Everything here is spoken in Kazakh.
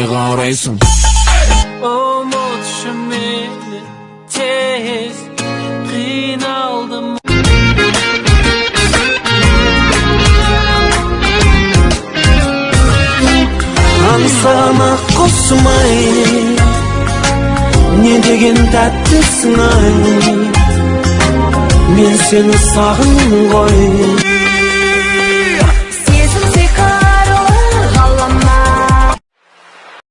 қарайсың. Ұмытшы мені тез, қиналдым. Аңсама қосмай, не деген тәттісің ай, мен сені сағындым ғой.